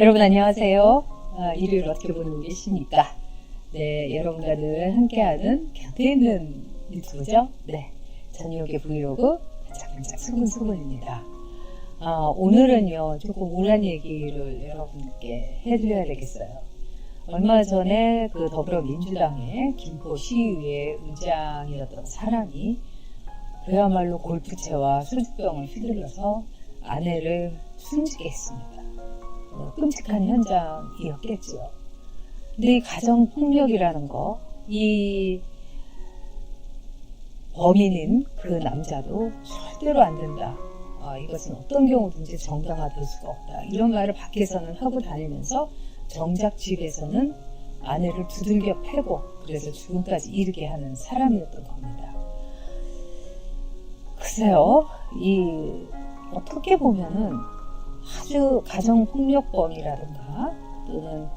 여러분 안녕하세요. 일요일 어떻게 보내고 계십니까? 네, 여러분과 늘 함께하는 곁에 있는 유튜브죠. 네, 전유옥의 브이로그 반짝반짝 수근수근입니다. 오늘은요 조금 우울한 얘기를 여러분께 해드려야 되겠어요. 얼마 전에 그 더불어민주당의 김포시의회 의장이었던 사람이 그야말로 골프채와 소주병을 휘둘러서 아내를 숨지게 했습니다. 끔찍한 현장이었겠죠. 근데 이 가정폭력이라는 거, 이 범인인 그 남자도 절대로 안 된다. 이것은 어떤 경우든지 정당화될 수가 없다. 이런 말을 밖에서는 하고 다니면서 정작 집에서는 아내를 두들겨 패고 그래서 죽음까지 이르게 하는 사람이었던 겁니다. 글쎄요, 어떻게 보면은 아주 가정폭력범이라든가 또는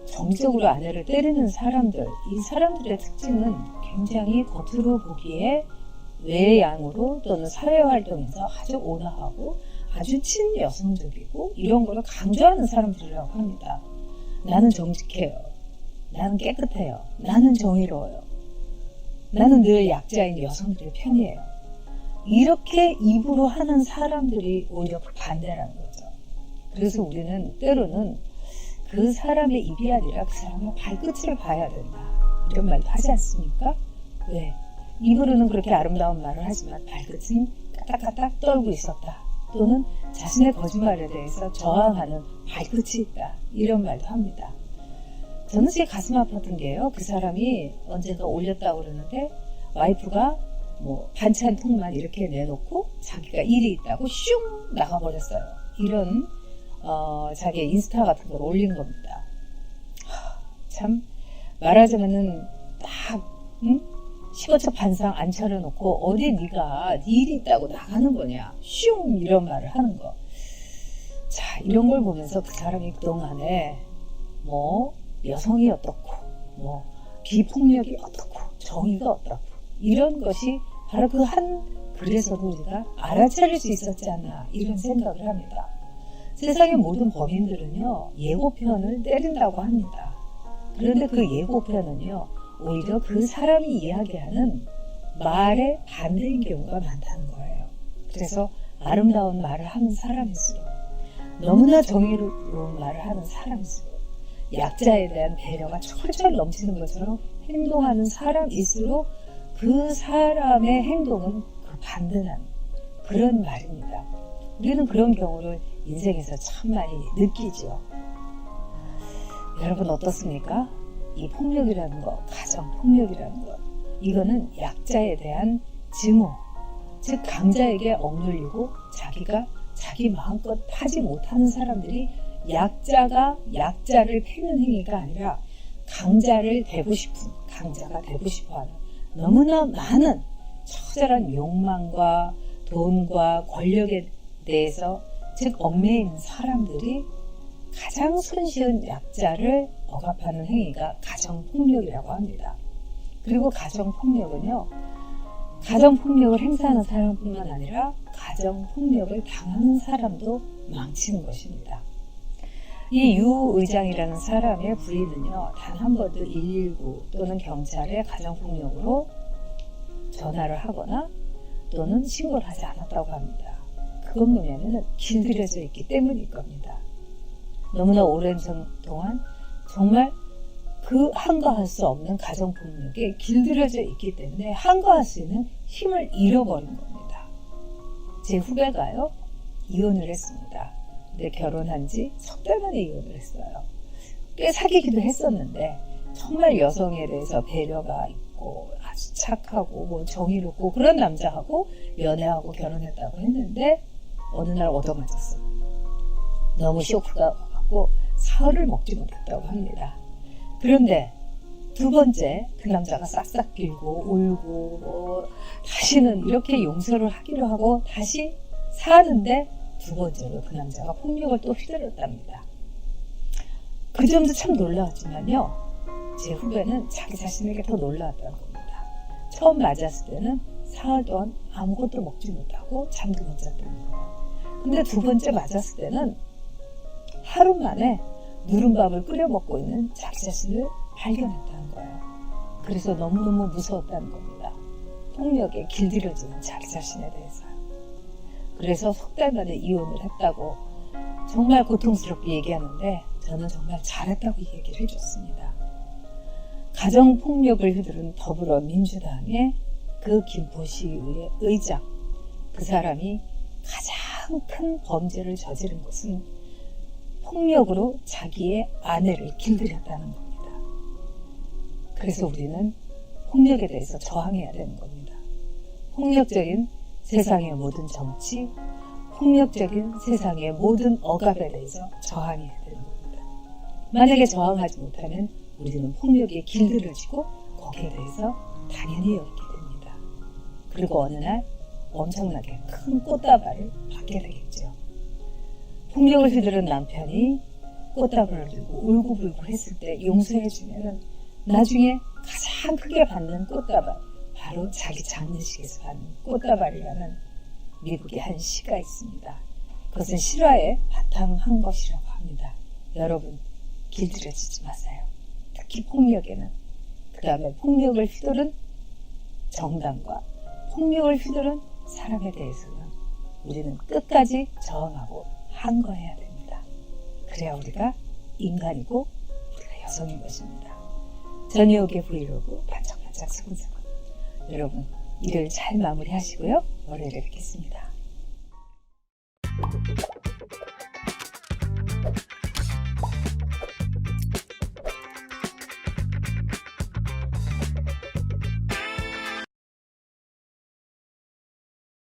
정적으로 아내를 때리는 사람들, 이 사람들의 특징은 굉장히 겉으로 보기에 외양으로 또는 사회활동에서 아주 온화하고 아주 친여성적이고 이런 거를 강조하는 사람들이라고 합니다. 나는 정직해요. 나는 깨끗해요. 나는 정의로워요. 나는 늘 약자인 여성들의 편이에요. 이렇게 입으로 하는 사람들이 오히려 반대라는 거죠. 그래서 우리는 때로는 그 사람의 입이 아니라 그 사람의 발끝을 봐야 된다. 이런 말도 하지 않습니까? 왜? 입으로는 그렇게 아름다운 말을 하지만 발끝은 까딱까딱 떨고 있었다. 또는 자신의 거짓말에 대해서 저항하는 발끝이 있다. 이런 말도 합니다. 저는 제 가슴 아팠던 게요. 그 사람이 언젠가 올렸다고 그러는데 와이프가 반찬통만 이렇게 내놓고 자기가 일이 있다고 슝 나가버렸어요. 이런 자기의 인스타 같은 걸 올린 겁니다. 참 말하자면은 딱 15초 반상 안 차려놓고 어디 네가 일이 있다고 나가는 거냐 슝 이런 말을 하는 거. 자, 이런 걸 보면서 그 사람이 그동안에 여성이 어떻고 비폭력이 어떻고 정의가 어떻고 이런 것이 바로 그 한 글에서도 우리가 알아차릴 수 있었지 않나 이런 생각을 합니다. 세상의 모든 범인들은요 예고편을 때린다고 합니다. 그런데 그 예고편은요 오히려 그 사람이 이야기하는 말의 반대인 경우가 많다는 거예요. 그래서 아름다운 말을 하는 사람일수록 너무나 정의로운 말을 하는 사람일수록 약자에 대한 배려가 철철 넘치는 것처럼 행동하는 사람일수록 그 사람의 행동은 그 반대하는 그런 말입니다. 우리는 그런 경우를 인생에서 참 많이 느끼죠. 여러분 어떻습니까? 이 폭력이라는 것, 가정폭력이라는 것, 이거는 약자에 대한 증오, 즉 강자에게 억눌리고 자기가 자기 마음껏 하지 못하는 사람들이 약자가 약자를 패는 행위가 아니라 강자를 되고 싶은, 강자가 되고 싶어하는 너무나 많은 처절한 욕망과 돈과 권력에 대해서 즉 얽매여 있는 사람들이 가장 손쉬운 약자를 억압하는 행위가 가정폭력이라고 합니다. 그리고 가정폭력은요 가정폭력을 행사하는 사람뿐만 아니라 가정폭력을 당하는 사람도 망치는 것입니다. 이 유 의장이라는 사람의 부인은요 단 한 번도 119 또는 경찰에 가정폭력으로 전화를 하거나 또는 신고를 하지 않았다고 합니다. 그건 뭐냐면 길들여져 있기 때문일 겁니다. 너무나 오랜 동안 정말 그 한가할 수 없는 가정폭력에 길들여져 있기 때문에 한가할 수 있는 힘을 잃어버린 겁니다. 제 후배가요 이혼을 했습니다. 근데 결혼한 지 석 달 만에 이혼을 했어요. 꽤 사귀기도 했었는데 정말 여성에 대해서 배려가 있고 아주 착하고 정의롭고 그런 남자하고 연애하고 결혼했다고 했는데 어느 날 얻어맞았어요. 너무 쇼크가 왔고 사흘을 먹지 못했다고 합니다. 그런데 두 번째 그 남자가 싹싹 빌고 울고 다시는 이렇게 용서를 하기로 하고 다시 사는데 두 번째로 그 남자가 폭력을 또 휘둘렀답니다. 그 점도 참 놀라웠지만요 제 후배는 자기 자신에게 더 놀라웠다는 겁니다. 처음 맞았을 때는 사흘 동안 아무것도 먹지 못하고 잠도 못 잤다는 거예요. 근데 두 번째 맞았을 때는 하루 만에 누른밥을 끓여 먹고 있는 자기 자신을 발견했다는 거예요. 그래서 너무너무 무서웠다는 겁니다. 폭력에 길들여지는 자기 자신에 대해서요. 그래서 석 달 만에 이혼을 했다고 정말 고통스럽게 얘기하는데 저는 정말 잘했다고 얘기를 해줬습니다. 가정폭력을 휘두른 더불어민주당의 그 김포시의회 의장, 그 사람이 가장 큰 범죄를 저지른 것은 폭력으로 자기의 아내를 길들였다는 겁니다. 그래서 우리는 폭력에 대해서 저항해야 되는 겁니다. 폭력적인 세상의 모든 정치, 폭력적인 세상의 모든 억압에 대해서 저항해야 되는 겁니다. 만약에 저항하지 못하면 우리는 폭력에 길들여지고 거기에 대해서 당연히 얽게 됩니다. 그리고 어느 날 엄청나게 큰 꽃다발을 받게 되겠죠. 폭력을 휘두른 남편이 꽃다발을 들고 울고불고 했을 때 용서해주면 나중에 가장 크게 받는 꽃다발, 바로 자기 장례식에서 받는 꽃다발이라는 미국의 한 시가 있습니다. 그것은 실화에 바탕한 것이라고 합니다. 여러분, 길들여지지 마세요. 특히 폭력에는. 그 다음에 폭력을 휘두른 정당과 폭력을 휘두른 사람에 대해서는 우리는 끝까지 저항하고 항거해야 됩니다. 그래야 우리가 인간이고 우리가 여성인 것입니다. 전희옥의 브이로그 반짝반짝 서근서근. 여러분, 일을 잘 마무리하시고요. 월요일에 뵙겠습니다.